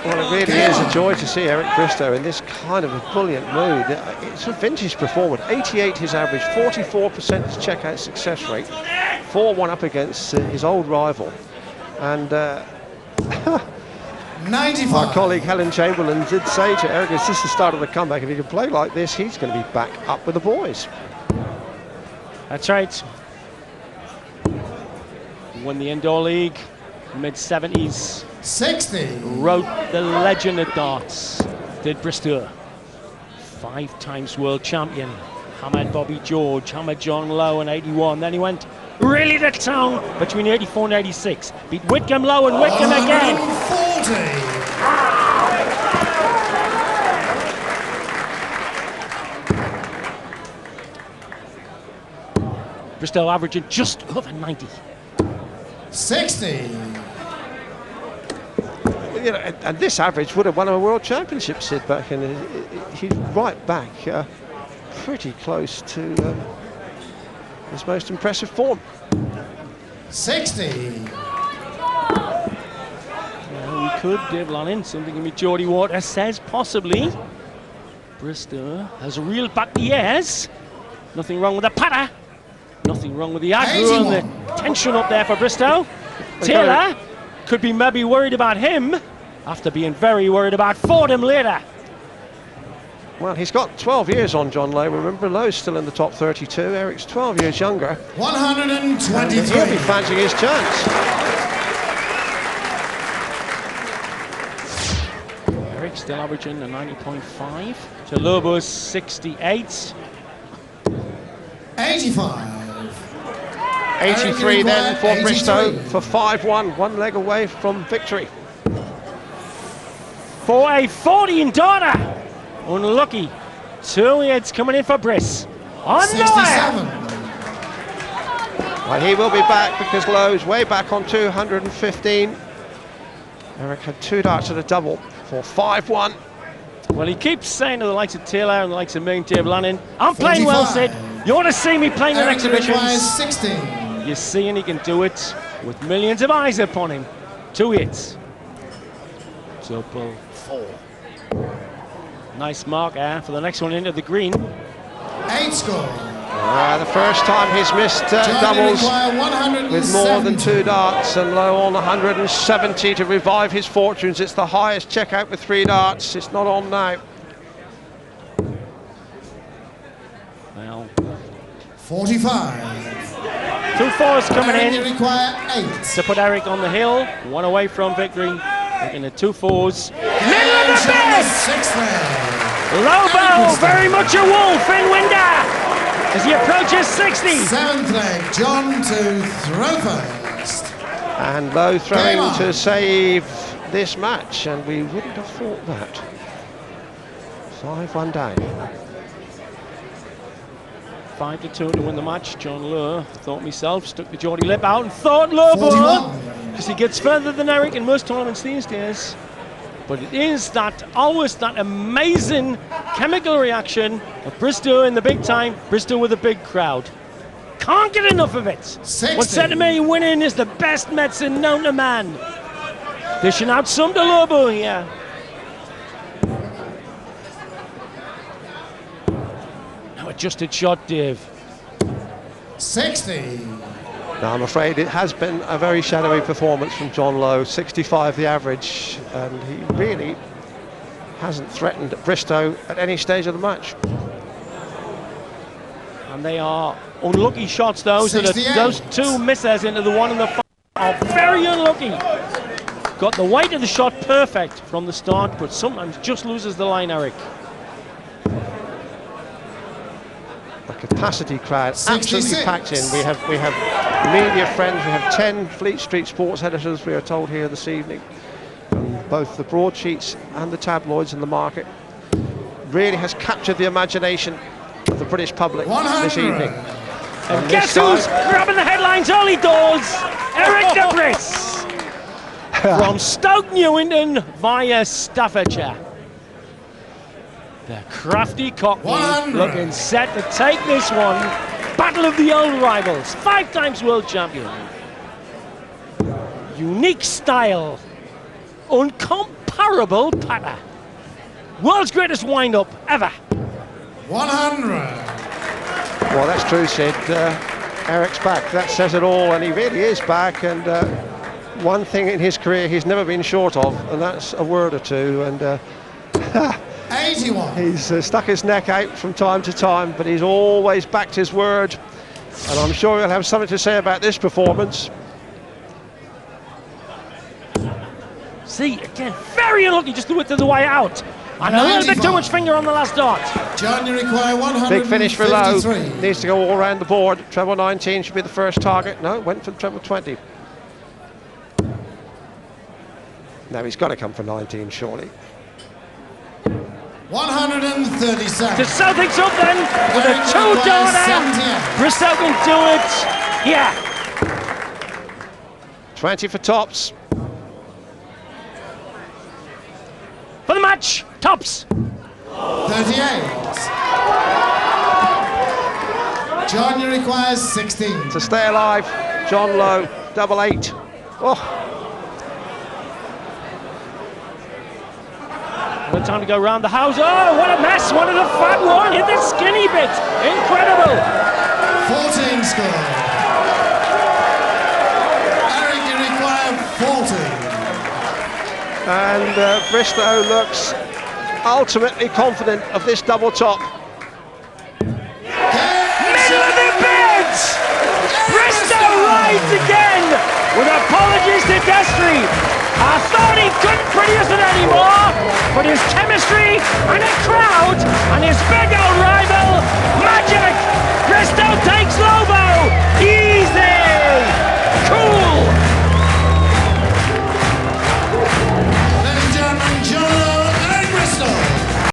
Well, it really is a joy to see Eric Bristow in this kind of a brilliant mood. It's a vintage performance. 88 his average, 44% his checkout success rate, 4-1 up against his old rival. And 95. Our colleague Helen Chamberlain did say to Eric, it's just the start of the comeback. If he can play like this, he's going to be back up with the boys. That's right. Won the indoor league, mid-70s. 60. Wrote the legend of darts, did Bristow. 5 times world champion. Hammered Bobby George, hammered John Lowe in 81. Then he went really to town between 84 and 86. Beat Whitcomb, Lowe and Whitcomb again. 40. Bristow averaging just over 90. 60. You know, and this average would have won a world championship, Sid, back, and he's right back, pretty close to his most impressive form. 60. Well, we could dibble on in something in me. Geordie Water says possibly. Bristow has reeled back the airs. Nothing wrong with the patter. Nothing wrong with the aggro and the tension up there for Bristow. Taylor could be maybe worried about him after being very worried about Fordham later. Well, he's got 12 years on John Lowe. Remember, Lowe's still in the top 32. Eric's 12 years younger. 123. He'll be fancying his chance. Eric still averaging a 90.5 to Lobo's 68. 85. 83 then for Bristow for 5-1, one leg away from victory. For a 14 daughter. Unlucky. 2 hits coming in for Briss. On 67. Well, he will be back because Lowe's way back on 215. Eric had 2 darts at a double for 5-1. Well, he keeps saying to the likes of Taylor and the likes of Ming Dave Lannon, I'm playing well, Sid. You want to see me playing in exhibitions? 16. You're seeing he can do it with millions of eyes upon him. 2 hits. Double 4. Nice mark there for the next one into the green. 8 score. The first time he's missed doubles with more than 2 darts, and Lowe on 170 to revive his fortunes. It's the highest checkout with 3 darts. It's not on now. Well, 45. 2 fours coming in You require 8. to put Eric on the hill. 1 away from victory. Looking at 2 fours. Middle of the bed! 6th there. Lobo, very much a wolf in Winder as he approaches 60. 7th leg, John to throw first. And Lowe throwing to save this match, and we wouldn't have thought that. 5-1 down. 5-2 to win the match. John Lowe, thought myself, stuck the Geordie lip out and thought Lobo, because he gets further than Eric in most tournaments these days. But it is that always that amazing chemical reaction of Bristow in the big time, Bristow with a big crowd. Can't get enough of it. 60. What said to me, winning is the best medicine known to man. Dishing out some to Lobo here. Now adjusted shot, Dave. 60. Now, I'm afraid it has been a very shadowy performance from John Lowe, 65 the average, and he really hasn't threatened Bristow at any stage of the match. And they are unlucky shots, those 2 misses into the 1 and the 5 are very unlucky. Got the weight of the shot perfect from the start, but sometimes just loses the line, Eric. The capacity crowd 66. absolutely packed in. We have media friends. We have 10 Fleet Street sports editors, we are told here this evening, from both the broadsheets and the tabloids in the market. Really has captured the imagination of the British public 100. this evening. And guess who's grabbing the headlines early doors? Eric de Vries from Stoke Newington via Staffordshire. The crafty Cockney looking set to take this one. Battle of the old rivals. 5 times world champion. Unique style. Uncomparable. incomparable patter. World's greatest wind-up ever. 100. Well, that's true, Sid. Eric's back. That says it all, and he really is back. And one thing in his career he's never been short of, and that's a word or two. And 81. he's stuck his neck out from time to time, but he's always backed his word. And I'm sure he'll have something to say about this performance. See, again, very unlucky, just the width of the way out. And a little bit too much finger on the last dart. John, you require 153. Big finish for Lowe. Needs to go all around the board. Treble 19 should be the first target. No, went for the treble 20. Now he's got to come for 19, surely. 137. To sew things up then, with a two-darter. Bristow can do it. Yeah. 20 for tops. For the match, tops. 38. John, you require 16. To stay alive, John Lowe, double 8. Oh. No time to go round the house. Oh, what a mess. One of the fat one hit the skinny bit. Incredible. 14 score. Eric, you require 40. And Bristow looks ultimately confident of this double top. Middle of the bed! Bristow rides again! With apologies to Destry. I thought he